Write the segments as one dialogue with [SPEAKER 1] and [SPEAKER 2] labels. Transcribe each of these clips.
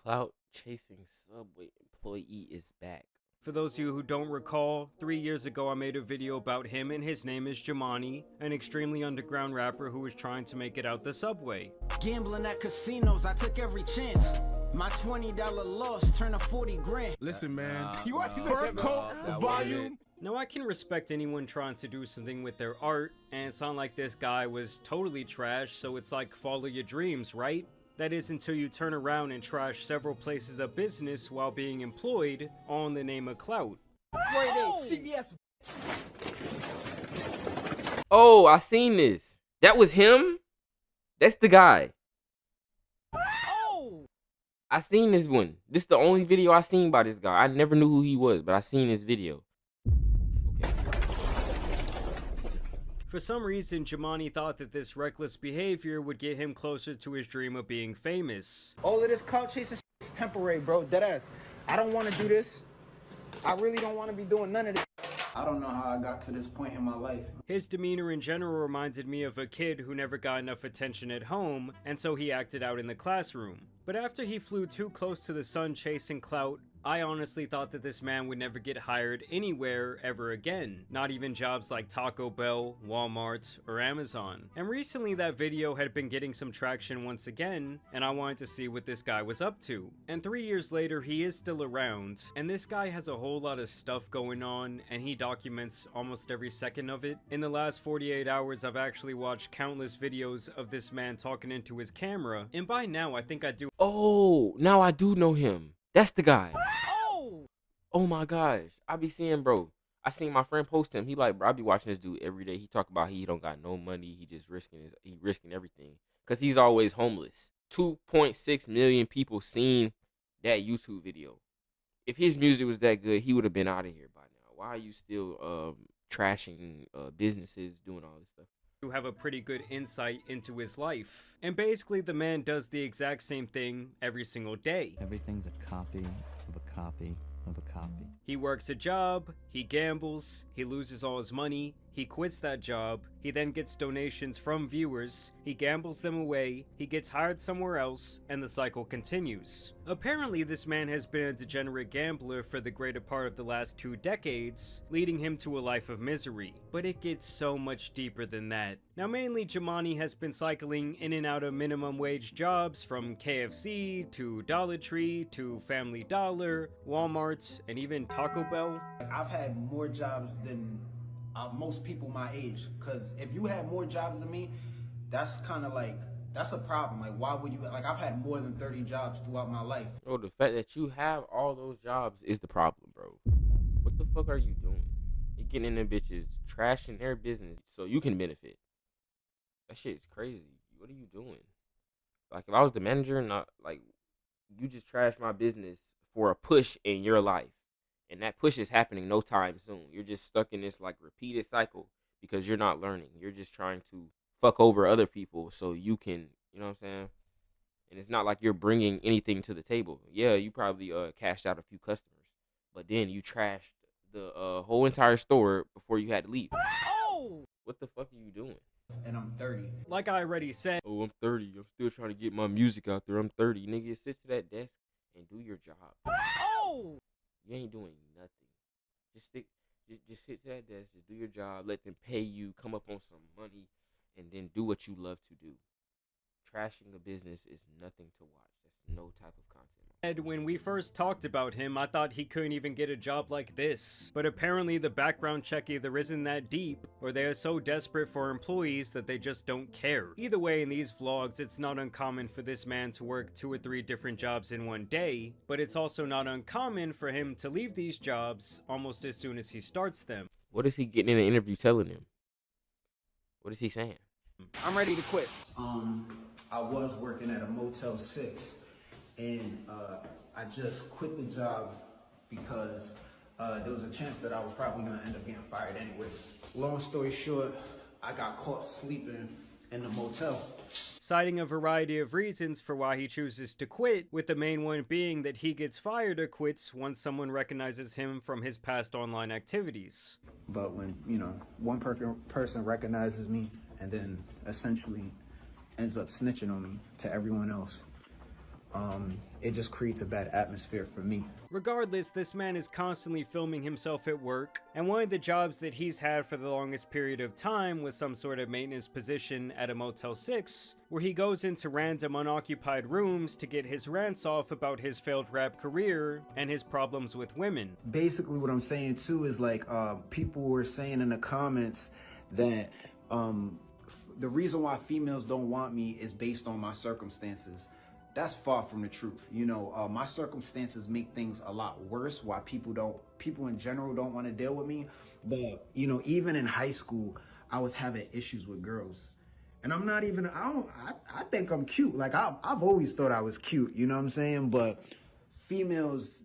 [SPEAKER 1] Clout chasing Subway employee is back.
[SPEAKER 2] For those of you who don't recall, 3 years ago I made a video about him, and his name is Jamani, an extremely underground rapper who was trying to make it out the subway.
[SPEAKER 3] Gambling at casinos, I took every chance. My $20 loss turned to 40 grand.
[SPEAKER 4] Listen, man,
[SPEAKER 5] You always said
[SPEAKER 4] fur
[SPEAKER 5] that,
[SPEAKER 4] coat
[SPEAKER 5] man.
[SPEAKER 4] volume.
[SPEAKER 2] Now I can respect anyone trying to do something with their art, and it's not like this guy was totally trash, so it's like follow your dreams, right? That is until you turn around and trash several places of business while being employed, all in the name of clout.
[SPEAKER 5] CBS.
[SPEAKER 1] Oh, I seen this. That was him? That's the guy. I seen this one. This is the only video I seen by this guy. I never knew who he was, but I seen this video. Okay.
[SPEAKER 2] For some reason, Jamani thought that this reckless behavior would get him closer to his dream of being famous.
[SPEAKER 6] All of this clout chasing is temporary, bro. Deadass. I don't want to do this. I really don't want to be doing none of this. I don't know how I got to this point in my life.
[SPEAKER 2] His demeanor in general reminded me of a kid who never got enough attention at home, and so he acted out in the classroom. But after he flew too close to the sun chasing clout, I honestly thought that this man would never get hired anywhere ever again. Not even jobs like Taco Bell, Walmart, or Amazon. And recently that video had been getting some traction once again, and I wanted to see what this guy was up to. And 3 years later, he is still around, and this guy has a whole lot of stuff going on, and he documents almost every second of it. In the last 48 hours, I've actually watched countless videos of this man talking into his camera, and by now I think I do.
[SPEAKER 1] Oh, now I do know him. That's the guy. Oh my gosh. I be seeing, bro. I seen my friend post him. He like, bro, I be watching this dude every day. He talk about he don't got no money. He just risking everything. Cause he's always homeless. 2.6 million people seen that YouTube video. If his music was that good, he would have been out of here by now. Why are you still trashing businesses, doing all this stuff?
[SPEAKER 2] To have a pretty good insight into his life. And basically the man does the exact same thing every single day.
[SPEAKER 7] Everything's a copy of a copy of a copy.
[SPEAKER 2] He works a job, he gambles, he loses all his money, he quits that job, he then gets donations from viewers, he gambles them away, he gets hired somewhere else, and the cycle continues. Apparently this man has been a degenerate gambler for the greater part of the last 2 decades, leading him to a life of misery. But it gets so much deeper than that. Now mainly Jamani has been cycling in and out of minimum wage jobs from KFC to Dollar Tree to Family Dollar, Walmart, and even Taco Bell.
[SPEAKER 6] I've had more jobs than most people my age. Because if you had more jobs than me, that's kind of like, that's a problem. Like, why would you, like, I've had more than 30 jobs throughout my life.
[SPEAKER 1] Oh, the fact that you have all those jobs is the problem, bro. What the fuck are you doing? You're getting in them bitches, trashing their business so you can benefit. That shit is crazy. What are you doing? Like, if I was the manager, not like, you just trashed my business for a push in your life. And that push is happening no time soon. You're just stuck in this, like, repeated cycle because you're not learning. You're just trying to fuck over other people so you can, you know what I'm saying? And it's not like you're bringing anything to the table. Yeah, you probably cashed out a few customers, but then you trashed the whole entire store before you had to leave. What the fuck are you doing?
[SPEAKER 6] And I'm 30.
[SPEAKER 2] Like I already said,
[SPEAKER 1] Oh, I'm 30. I'm still trying to get my music out there. I'm 30. Nigga, sit to that desk and do your job. You ain't doing nothing. Just sit to that desk. Just do your job. Let them pay you. Come up on some money. And then do what you love to do. Trashing a business is nothing to watch. That's no type of content.
[SPEAKER 2] when we first talked about him, I thought he couldn't even get a job like this. But apparently the background check either isn't that deep, or they are so desperate for employees that they just don't care. Either way, in these vlogs, it's not uncommon for this man to work 2 or 3 different jobs in one day, but it's also not uncommon for him to leave these jobs almost as soon as he starts them.
[SPEAKER 1] What is he getting in an interview telling him? What is he saying?
[SPEAKER 2] I'm ready to quit.
[SPEAKER 6] I was working at a Motel 6, and I just quit the job because there was a chance that I was probably gonna end up getting fired anyways. Long story short, I got caught sleeping in the motel.
[SPEAKER 2] Citing a variety of reasons for why he chooses to quit, with the main one being that he gets fired or quits once someone recognizes him from his past online activities.
[SPEAKER 6] But when, you know, one person recognizes me and then essentially ends up snitching on me to everyone else, it just creates a bad atmosphere for me.
[SPEAKER 2] Regardless, this man is constantly filming himself at work, and one of the jobs that he's had for the longest period of time was some sort of maintenance position at a Motel 6, where he goes into random unoccupied rooms to get his rants off about his failed rap career and his problems with women.
[SPEAKER 6] Basically what I'm saying too is like, people were saying in the comments that the reason why females don't want me is based on my circumstances. That's far from the truth. You know, my circumstances make things a lot worse, why people in general don't want to deal with me. But, you know, even in high school, I was having issues with girls. And I'm not even, I think I'm cute. Like, I've always thought I was cute, you know what I'm saying? But females,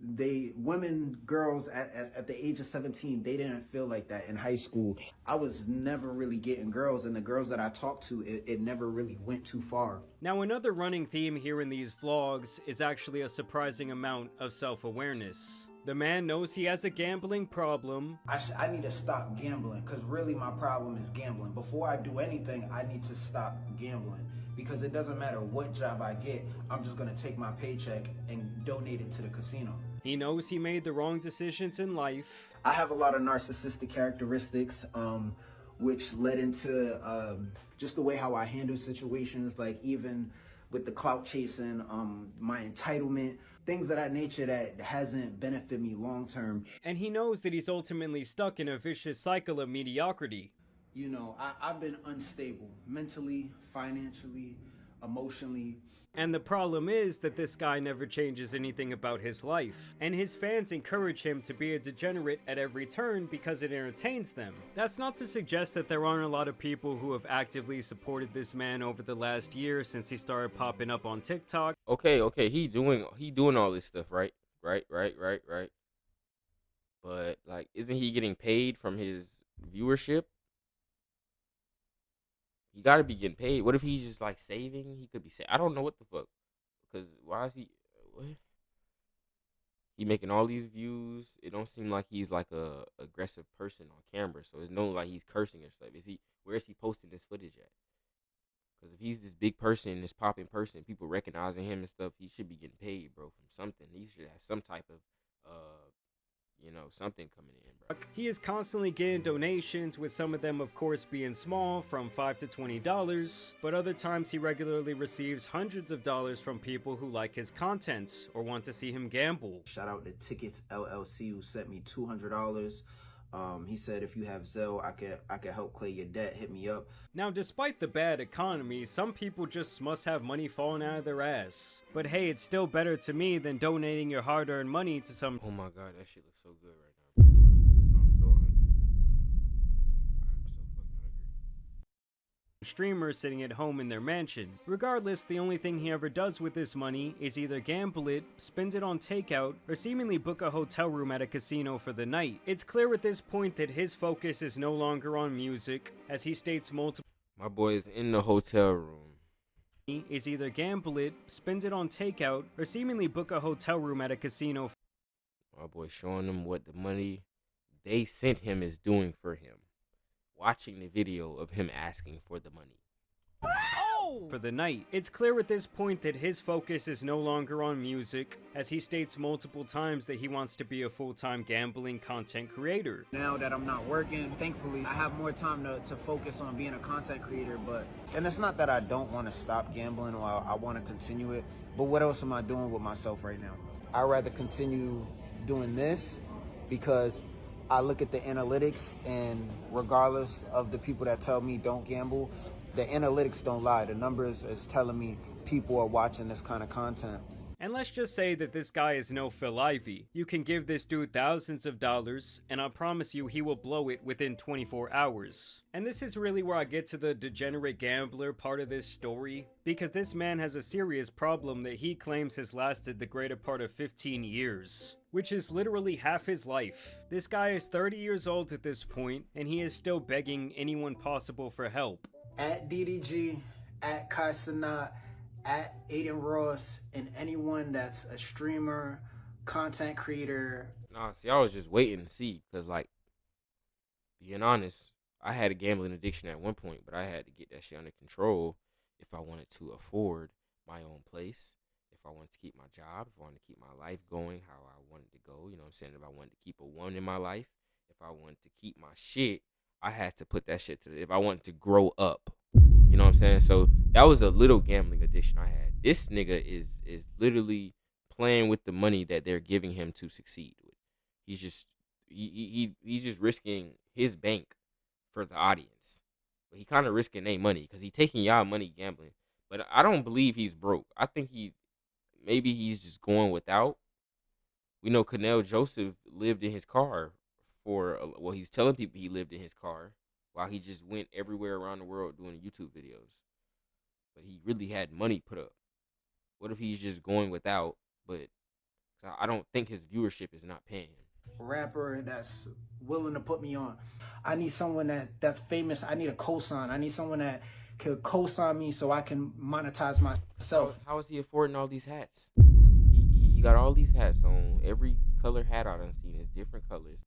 [SPEAKER 6] girls at the age of 17, they didn't feel like that in high school. I was never really getting girls, and the girls that I talked to, it never really went too far.
[SPEAKER 2] Now, another running theme here in these vlogs is actually a surprising amount of self-awareness. The man knows he has a gambling problem.
[SPEAKER 6] I need to stop gambling, because really my problem is gambling. Before I do anything, I need to stop gambling. Because it doesn't matter what job I get, I'm just gonna take my paycheck and donate it to the casino.
[SPEAKER 2] He knows he made the wrong decisions in life.
[SPEAKER 6] I have a lot of narcissistic characteristics, which led into just the way how I handle situations, like even with the clout chasing, my entitlement, things of that nature that hasn't benefited me long term.
[SPEAKER 2] And he knows that he's ultimately stuck in a vicious cycle of mediocrity.
[SPEAKER 6] You know, I've been unstable mentally, financially, emotionally.
[SPEAKER 2] And the problem is that this guy never changes anything about his life. And his fans encourage him to be a degenerate at every turn because it entertains them. That's not to suggest that there aren't a lot of people who have actively supported this man over the last year since he started popping up on TikTok.
[SPEAKER 1] Okay, he doing all this stuff, right? Right. But like, isn't he getting paid from his viewership? He gotta be getting paid. What if he's just like saving? He could be I don't know what the fuck. Because why is he? What? He making all these views. It don't seem like he's like a aggressive person on camera. So it's no like he's cursing or stuff. Where is he posting this footage at? Because if he's this big person, this popping person, people recognizing him and stuff, he should be getting paid, bro, from something. He should have some type of something coming in, bro.
[SPEAKER 2] He is constantly getting donations, with some of them of course being small, from $5 to $20, but other times he regularly receives hundreds of dollars from people who like his content or want to see him gamble.
[SPEAKER 6] Shout out to Tickets LLC, who sent me $200. He said, if you have Zelle, I could help clear your debt. Hit me up.
[SPEAKER 2] Now, despite the bad economy, some people just must have money falling out of their ass. But hey, it's still better to me than donating your hard-earned money to some—
[SPEAKER 1] Oh my god, that shit looks so good right now, bro. I'm so hungry. I'm so fucking hungry.
[SPEAKER 2] streamers sitting at home in their mansion. Regardless, the only thing he ever does with this money is either gamble it, spend it on takeout, or seemingly book a hotel room at a casino for the night. It's clear at this point that his focus is no longer on music, as he states multiple—
[SPEAKER 1] My boy is in the hotel room.
[SPEAKER 2] is either gamble it, spend it on takeout, or seemingly book a hotel room at a casino.
[SPEAKER 1] My boy showing them what the money they sent him is doing for him. Watching the video of him asking for the money.
[SPEAKER 2] For the night. It's clear at this point that his focus is no longer on music, as he states multiple times that he wants to be a full-time gambling content creator.
[SPEAKER 4] Now that I'm not working, thankfully, I have more time to focus on being a content creator, but...
[SPEAKER 6] And it's not that I don't want to stop gambling or I want to continue it, but what else am I doing with myself right now? I'd rather continue doing this because I look at the analytics, and regardless of the people that tell me don't gamble, the analytics don't lie. The numbers is telling me people are watching this kind of content.
[SPEAKER 2] And let's just say that this guy is no Phil Ivey. You can give this dude thousands of dollars, and I promise you he will blow it within 24 hours. And this is really where I get to the degenerate gambler part of this story, because this man has a serious problem that he claims has lasted the greater part of 15 years. Which is literally half his life. This guy is 30 years old at this point, and he is still begging anyone possible for help.
[SPEAKER 6] At DDG, at Kai Sanat, at Aiden Ross, and anyone that's a streamer, content creator.
[SPEAKER 1] Nah, see, I was just waiting to see, because, like, being honest, I had a gambling addiction at one point, but I had to get that shit under control if I wanted to afford my own place, if if I wanted to keep my job, if I wanted to keep my life going how I wanted to go, you know what I'm saying? If I wanted to keep a woman in my life, if I wanted to keep my shit, I had to put that shit to if I wanted to grow up. You know what I'm saying? So that was a little gambling addiction I had. This nigga is literally playing with the money that they're giving him to succeed with. He's just he's just risking his bank for the audience. But he kind of risking their money because he's taking y'all money gambling. But I don't believe he's broke. I think maybe he's just going without. We know Canel Joseph lived in his car well, he's telling people he lived in his car while he just went everywhere around the world doing YouTube videos. But he really had money put up. What if he's just going without, but I don't think his viewership is not paying him.
[SPEAKER 6] Rapper that's willing to put me on. I need someone that's famous. I need a cosign. I need someone that could cosign me so I can monetize myself.
[SPEAKER 1] How is he affording all these hats? He got all these hats on. Every color hat I done seen is different colors.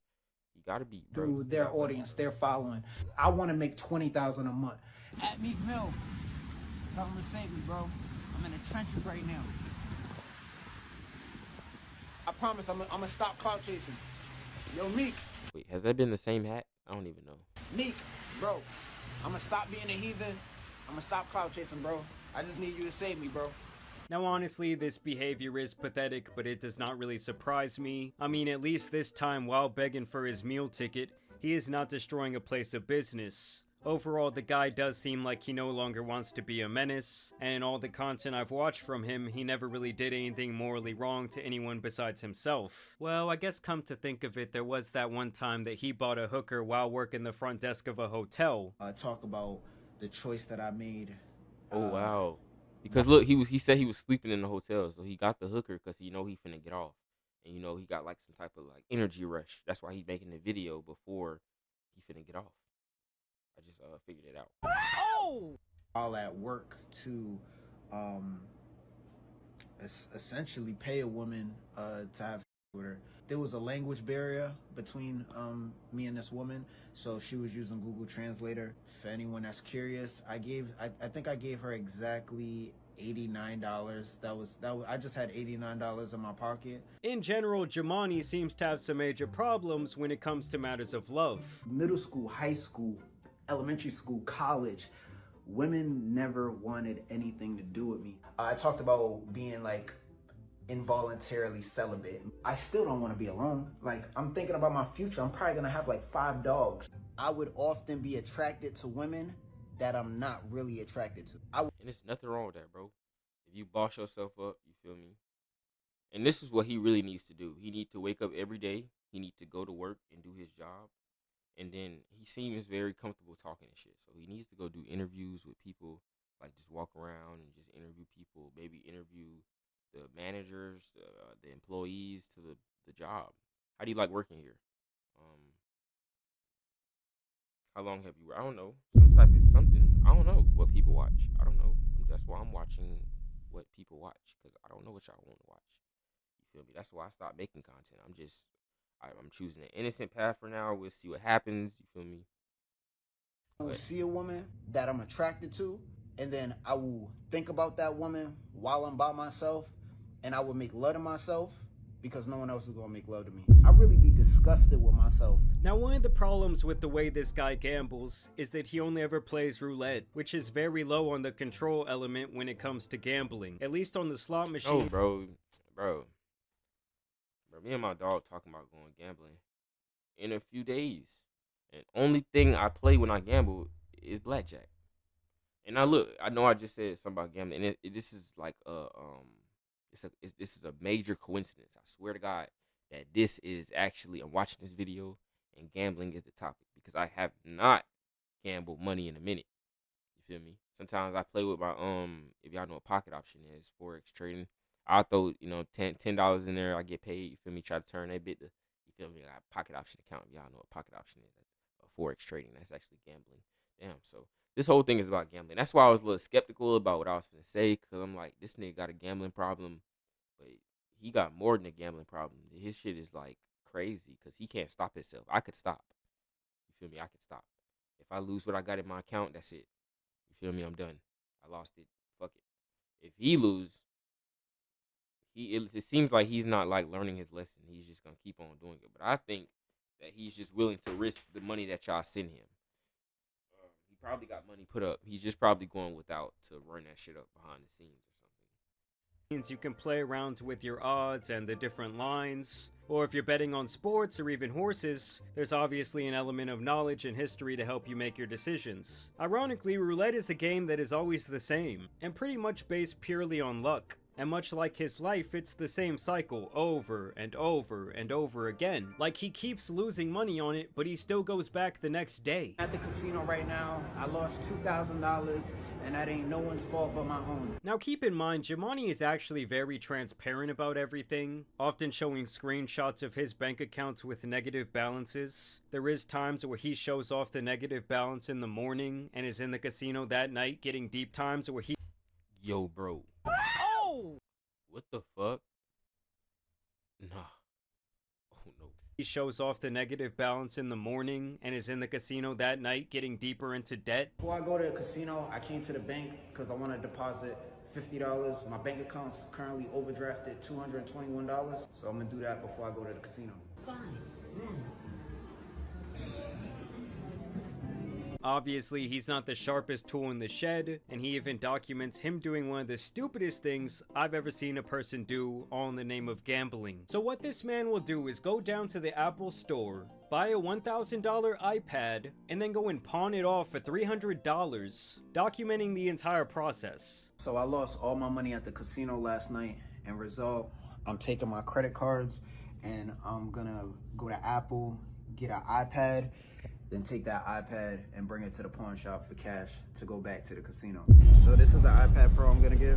[SPEAKER 1] You gotta be
[SPEAKER 6] through their audience, their following. I want to make $20,000 a month.
[SPEAKER 4] At Meek Mill, tell him to save me, bro. I'm in the trenches right now. I promise I'm gonna stop clout chasing. Yo, Meek.
[SPEAKER 1] Wait, has that been the same hat? I don't even know.
[SPEAKER 4] Meek, bro. I'm gonna stop being a heathen. I'm gonna stop clout chasing, bro. I just need you to save me, bro.
[SPEAKER 2] Now honestly, this behavior is pathetic, but it does not really surprise me. I mean, at least this time, while begging for his meal ticket, he is not destroying a place of business. Overall, the guy does seem like he no longer wants to be a menace, and in all the content I've watched from him, he never really did anything morally wrong to anyone besides himself. Well, I guess come to think of it, there was that one time that he bought a hooker while working the front desk of a hotel.
[SPEAKER 6] Talk about the choice that I made.
[SPEAKER 1] Oh, wow. Because look, he said he was sleeping in the hotel, so he got the hooker because he know he finna get off. And you know, he got like some type of like energy rush. That's why he's making the video before he finna get off. I just figured it out.
[SPEAKER 6] Oh! All at work to essentially pay a woman to have sex with her. There was a language barrier between me and this woman, so she was using Google Translator. For anyone that's curious, I think I gave her exactly $89. That was I just had $89 in my pocket.
[SPEAKER 2] In general, Jamani seems to have some major problems when it comes to matters of love.
[SPEAKER 6] Middle school, high school, elementary school, college, women never wanted anything to do with me. I talked about being like involuntarily celibate. I still don't want to be alone. Like, I'm thinking about my future. I'm probably gonna have like 5 dogs.
[SPEAKER 4] I would often be attracted to women that I'm not really attracted to.
[SPEAKER 1] And there's nothing wrong with that, bro. If you boss yourself up, you feel me? And this is what he really needs to do. He needs to wake up every day. He needs to go to work and do his job. And then he seems very comfortable talking and shit. So he needs to go do interviews with people, like just walk around and just interview people, maybe interview the managers, the employees to the job. How do you like working here? How long have you? I don't know. Some type of something. I don't know what people watch. I don't know. That's why I'm watching what people watch because I don't know what y'all want to watch. You feel me? That's why I stopped making content. I'm choosing an innocent path for now. We'll see what happens. You feel me?
[SPEAKER 4] I will see a woman that I'm attracted to, and then I will think about that woman while I'm by myself, and I will make love to myself because no one else is going to make love to me.
[SPEAKER 6] I really be disgusted with myself.
[SPEAKER 2] Now, one of the problems with the way this guy gambles is that he only ever plays roulette, which is very low on the control element when it comes to gambling, at least on the slot machine.
[SPEAKER 1] Oh, bro, me and my dog talking about going gambling in a few days. And only thing I play when I gamble is blackjack. And I know I just said something about gambling, and this is like this is a major coincidence. I swear to God that this is actually, I'm watching this video and gambling is the topic because I have not gambled money in a minute. You feel me? Sometimes I play with my if y'all know what pocket option is, forex trading. I'll throw, $10 in there. I get paid. You feel me? Try to turn that bit to, you feel me? I got a pocket option account. Y'all know what pocket option is. That's forex trading. That's actually gambling. Damn. So this whole thing is about gambling. That's why I was a little skeptical about what I was going to say. Because I'm like, this nigga got a gambling problem. But he got more than a gambling problem. His shit is like crazy. Because he can't stop himself. I could stop. You feel me? I could stop. If I lose what I got in my account, that's it. You feel me? I'm done. I lost it. Fuck it. If he lose, it seems like he's not like learning his lesson. He's just gonna keep on doing it. But I think that he's just willing to risk the money that y'all send him. He probably got money put up. He's just probably going without to run that shit up behind the scenes or something.
[SPEAKER 2] Means you can play around with your odds and the different lines. Or if you're betting on sports or even horses, there's obviously an element of knowledge and history to help you make your decisions. Ironically, roulette is a game that is always the same, and pretty much based purely on luck. And much like his life, it's the same cycle over and over and over again. Like he keeps losing money on it, but he still goes back the next day.
[SPEAKER 4] At the casino right now, I lost $2,000, and that ain't no one's fault but my own.
[SPEAKER 2] Now keep in mind, Jamani is actually very transparent about everything, often showing screenshots of his bank accounts with negative balances. There is times where he shows off the negative balance in the morning and is in the casino that night getting deep times where he...
[SPEAKER 1] Yo, bro. What the fuck? Nah. Oh no.
[SPEAKER 2] He shows off the negative balance in the morning and is in the casino that night getting deeper into debt.
[SPEAKER 4] Before I go to the casino, I came to the bank because I want to deposit $50. My bank account's currently overdrafted $221, so I'm gonna do that before I go to the casino.
[SPEAKER 2] Obviously, he's not the sharpest tool in the shed, and he even documents him doing one of the stupidest things I've ever seen a person do, all in the name of gambling. So what this man will do is go down to the Apple store, buy a $1,000 iPad, and then go and pawn it off for $300, documenting the entire process.
[SPEAKER 4] So I lost all my money at the casino last night, and result, I'm taking my credit cards, and I'm gonna go to Apple, get an iPad, then take that iPad and bring it to the pawn shop for cash to go back to the casino. So this is the iPad Pro I'm gonna give.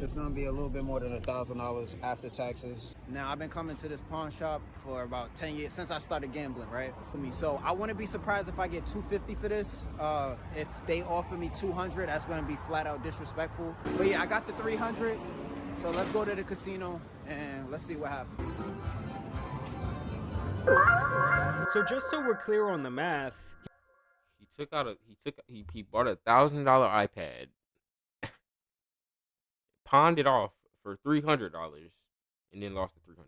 [SPEAKER 4] It's gonna be a little bit more than $1,000 after taxes. Now, I've been coming to this pawn shop for about 10 years, since I started gambling, right? So I wouldn't be surprised if I get $250 for this. If they offer me $200, that's gonna be flat out disrespectful. But yeah, I got the $300. So let's go to the casino and let's see what happens.
[SPEAKER 2] So just so we're clear on the math,
[SPEAKER 1] He bought a $1,000 iPad, pawned it off for $300, and then lost the $300.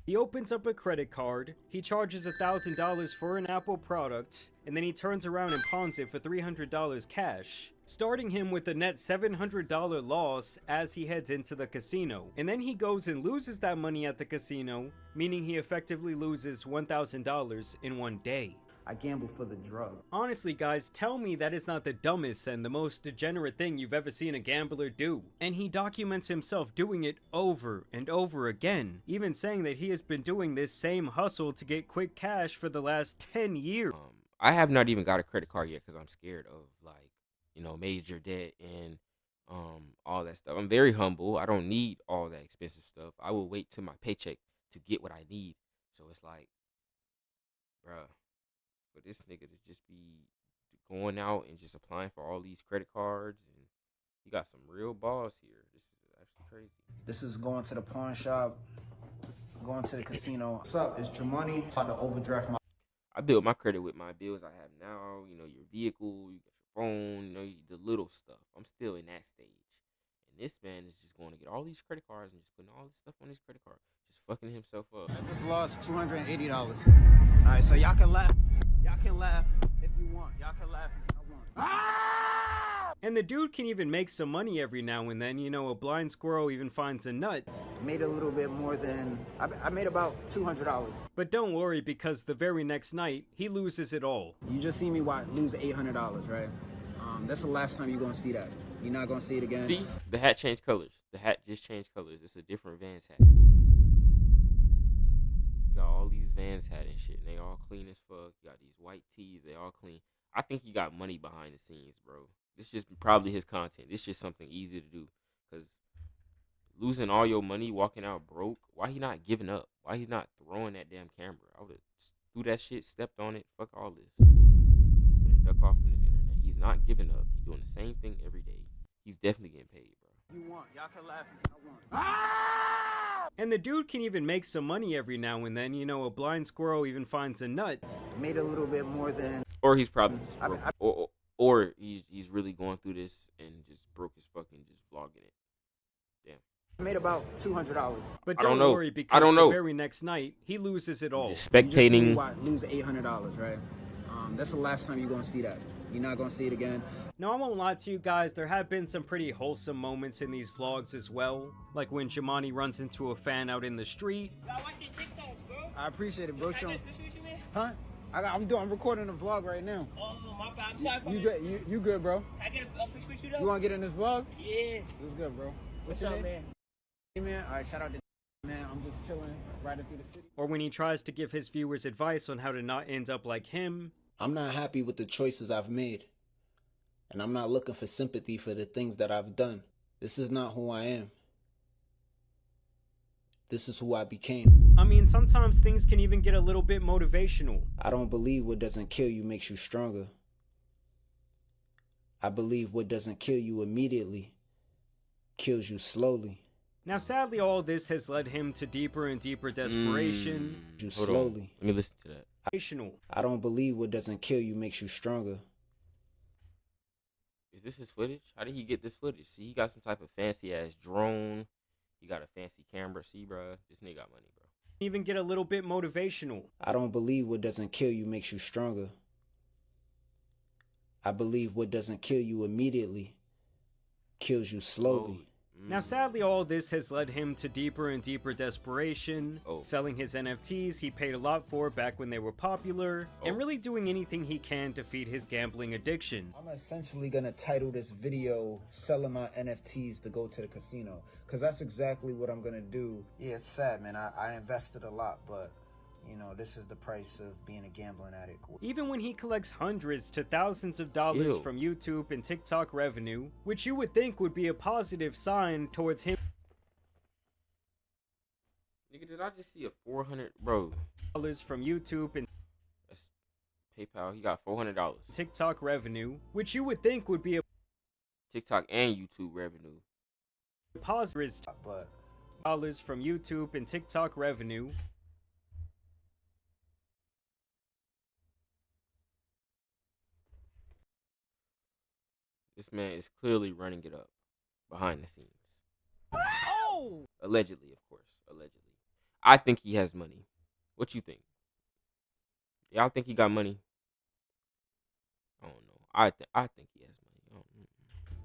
[SPEAKER 2] he opens up a credit card, he charges $1,000 for an Apple product, and then he turns around and pawns it for $300 cash, starting him with a net $700 loss as he heads into the casino. And then he goes and loses that money at the casino, meaning he effectively loses $1,000 in one day.
[SPEAKER 4] I gamble for the drug.
[SPEAKER 2] Honestly, guys, tell me that is not the dumbest and the most degenerate thing you've ever seen a gambler do. And he documents himself doing it over and over again, even saying that he has been doing this same hustle to get quick cash for the last 10 years.
[SPEAKER 1] I have not even got a credit card yet because I'm scared of, like, you know, major debt and all that stuff. I'm very humble. I don't need all that expensive stuff. I will wait till my paycheck to get what I need. So it's like, bruh, for this nigga to just be going out and just applying for all these credit cards, and you got some real balls here. This is actually crazy.
[SPEAKER 4] This is going to the pawn shop, going to the casino. What's up? It's Jamani. About to overdraft my...
[SPEAKER 1] I build my credit with my bills I have now. You know, your vehicle, you got your phone, you know, the little stuff. I'm still in that stage. And this man is just going to get all these credit cards and just putting all this stuff on his credit card. Just fucking himself up.
[SPEAKER 4] I just lost $280. All right, so y'all can laugh. Y'all can laugh if you want. Y'all can laugh if you want.
[SPEAKER 2] And the dude can even make some money every now and then. You know, a blind squirrel even finds a nut.
[SPEAKER 4] Made a little bit more than... I made about $200.
[SPEAKER 2] But don't worry, because the very next night, he loses it all.
[SPEAKER 4] You just see me lose $800, right? That's the last time you're going to see that. You're not going to see it again.
[SPEAKER 1] See, the hat changed colors. The hat just changed colors. It's a different Vans hat. You got all these Vans hat and shit, and they all clean as fuck. You got these white tees, they all clean. I think he got money behind the scenes, bro. This just probably his content. This just something easy to do. Because losing all your money, walking out broke, why he not giving up? Why he not throwing that damn camera? I would have threw that shit, stepped on it, fuck all this. Finna duck off from this internet. He's not giving up. He's doing the same thing every day. He's definitely getting paid, bro.
[SPEAKER 4] You want. Y'all can laugh if you want.
[SPEAKER 2] And the dude can even make some money every now and then. You know, a blind squirrel even finds a nut.
[SPEAKER 4] Made a little bit more than...
[SPEAKER 1] Or he's probably just broke. Or he's really going through this and just broke his fucking just vlogging it.
[SPEAKER 4] made about $200.
[SPEAKER 2] But
[SPEAKER 1] I don't
[SPEAKER 2] don't
[SPEAKER 1] know.
[SPEAKER 2] worry, because
[SPEAKER 1] I don't know.
[SPEAKER 2] the very next night, he loses it all.
[SPEAKER 1] Just
[SPEAKER 4] You just seen me
[SPEAKER 1] spectating.
[SPEAKER 4] lose $800, right? That's the last time you're gonna see that. You're not gonna see it again.
[SPEAKER 2] Now, I won't lie to you guys, there have been some pretty wholesome moments in these vlogs as well. Like when Jamani runs into a fan out in the street.
[SPEAKER 4] I appreciate it, bro. Huh? I'm recording a vlog right now.
[SPEAKER 5] Oh, my bad. I'm sorry.
[SPEAKER 4] You good? You good, bro?
[SPEAKER 5] Can I get a picture with you though?
[SPEAKER 4] You wanna get in this vlog?
[SPEAKER 5] Yeah.
[SPEAKER 4] It's good, bro.
[SPEAKER 5] What's
[SPEAKER 4] your
[SPEAKER 5] up,
[SPEAKER 4] name?
[SPEAKER 5] man?
[SPEAKER 4] Hey, man. All right, shout out to man. I'm just chilling, riding through the city.
[SPEAKER 2] Or when he tries to give his viewers advice on how to not end up like him.
[SPEAKER 6] I'm not happy with the choices I've made. And I'm not looking for sympathy for the things that I've done. This is not who I am. This is who I became.
[SPEAKER 2] I mean, sometimes things can even get a little bit motivational.
[SPEAKER 6] I don't believe what doesn't kill you makes you stronger. I believe what doesn't kill you immediately kills you slowly.
[SPEAKER 2] Now, sadly, all this has led him to deeper and deeper desperation.
[SPEAKER 1] Hold on. Let me listen to that.
[SPEAKER 6] I don't believe what doesn't kill you makes you stronger.
[SPEAKER 1] Is this his footage? How did he get this footage? See, he got some type of fancy ass drone. He got a fancy camera. See, bro, this nigga got money, bro.
[SPEAKER 2] Even get a little bit motivational.
[SPEAKER 6] I don't believe what doesn't kill you makes you stronger. I believe what doesn't kill you immediately kills you slowly.
[SPEAKER 2] Now, sadly, all this has led him to deeper and deeper desperation, selling his NFTs he paid a lot for back when they were popular, and really doing anything he can to feed his gambling addiction.
[SPEAKER 4] I'm essentially gonna title this video "Selling My NFTs to Go to the Casino," because that's exactly what I'm gonna do. Yeah, it's sad, man. I invested a lot, but you know, this is the price of being a gambling addict.
[SPEAKER 2] Even when he collects hundreds to thousands of dollars from YouTube and TikTok revenue, which you would think would be a positive sign towards him.
[SPEAKER 1] Nigga, did I just see a 400, bro?
[SPEAKER 2] Dollars from YouTube and
[SPEAKER 1] that's PayPal. He got $400.
[SPEAKER 2] TikTok revenue, which you would think would be a
[SPEAKER 1] TikTok and YouTube revenue.
[SPEAKER 2] Positive, but dollars from YouTube and TikTok revenue.
[SPEAKER 1] This man is clearly running it up behind the scenes.
[SPEAKER 2] Oh!
[SPEAKER 1] Allegedly, of course. Allegedly. I think he has money. What you think? Y'all think he got money? I don't know. I think he has money.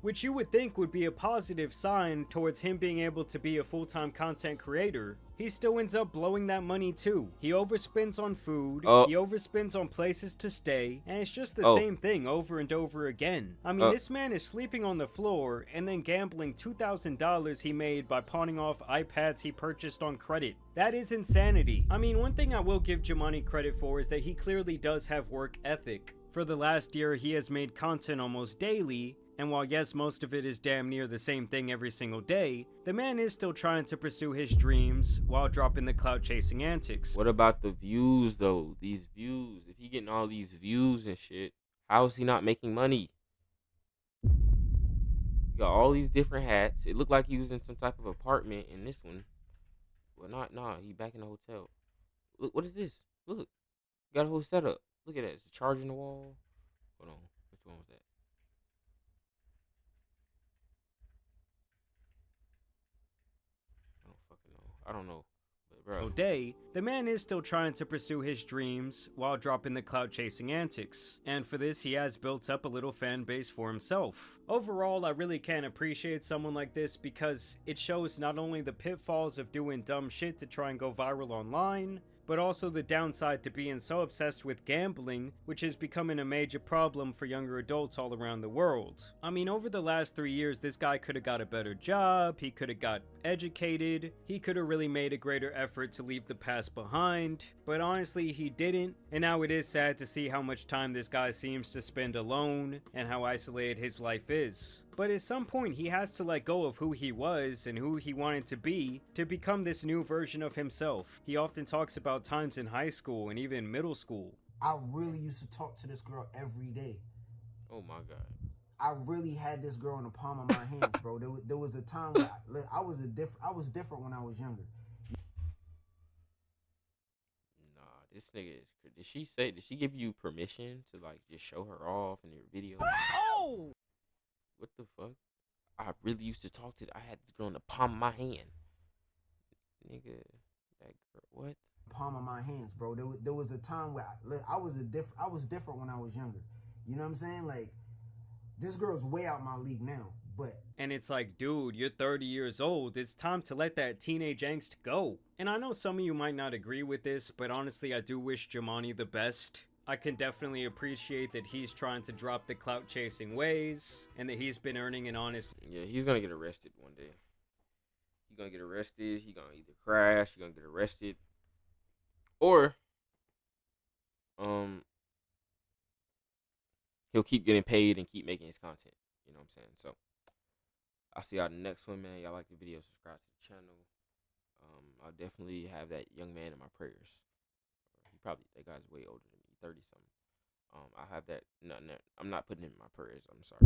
[SPEAKER 2] Which you would think would be a positive sign towards him being able to be a full-time content creator. He still ends up blowing that money too. He overspends on food, he overspends on places to stay, and it's just the same thing over and over again. I mean, this man is sleeping on the floor and then gambling $2,000 he made by pawning off iPads he purchased on credit. That is insanity. I mean, one thing I will give Jamani credit for is that he clearly does have work ethic. For the last year, he has made content almost daily, and while yes, most of it is damn near the same thing every single day, the man is still trying to pursue his dreams while dropping the clout chasing antics.
[SPEAKER 1] What about the views though? These views. If he getting all these views and shit, how is he not making money? He got all these different hats. It looked like he was in some type of apartment in this one. Well, he back in the hotel. Look, what is this? Look, got a whole setup. Look at that. It's a charge in the wall. Hold on. Which one was that? I don't know. But bro.
[SPEAKER 2] Day, the man is still trying to pursue his dreams while dropping the clout chasing antics. And for this, he has built up a little fan base for himself. Overall, I really can appreciate someone like this because it shows not only the pitfalls of doing dumb shit to try and go viral online, but also the downside to being so obsessed with gambling, which is becoming a major problem for younger adults all around the world. I mean, over the last 3 years, this guy could have got a better job, he could have got educated, he could have really made a greater effort to leave the past behind, but honestly, he didn't, and now it is sad to see how much time this guy seems to spend alone, and how isolated his life is. But at some point, he has to let go of who he was and who he wanted to be to become this new version of himself. He often talks about times in high school and even middle school.
[SPEAKER 4] I really used to talk to this girl every day.
[SPEAKER 1] Oh my God.
[SPEAKER 4] I really had this girl in the palm of my hands, bro. There was a time where I was different when I was younger.
[SPEAKER 1] Nah, this nigga is. Did she give you permission to like just show her off in your video?
[SPEAKER 2] Oh!
[SPEAKER 1] What the fuck? I really used to talk to. I had this girl in the palm of my hand. Nigga, that girl, what?
[SPEAKER 4] Palm of my hands, bro. There was a time where I was different when I was younger. You know what I'm saying? Like, this girl's way out my league now, but.
[SPEAKER 2] And it's like, dude, you're 30 years old. It's time to let that teenage angst go. And I know some of you might not agree with this, but honestly, I do wish Jamani the best. I can definitely appreciate that he's trying to drop the clout chasing ways and that he's been earning an honest.
[SPEAKER 1] Yeah, he's gonna get arrested one day. He's gonna get arrested. He's gonna either crash. He's gonna get arrested, or he'll keep getting paid and keep making his content. You know what I'm saying? So I'll see y'all in the next one, man. Y'all like the video, subscribe to the channel. I'll definitely have that young man in my prayers. That guy's way older than me, 30 something. I'll have that. No, I'm not putting him in my prayers. I'm sorry.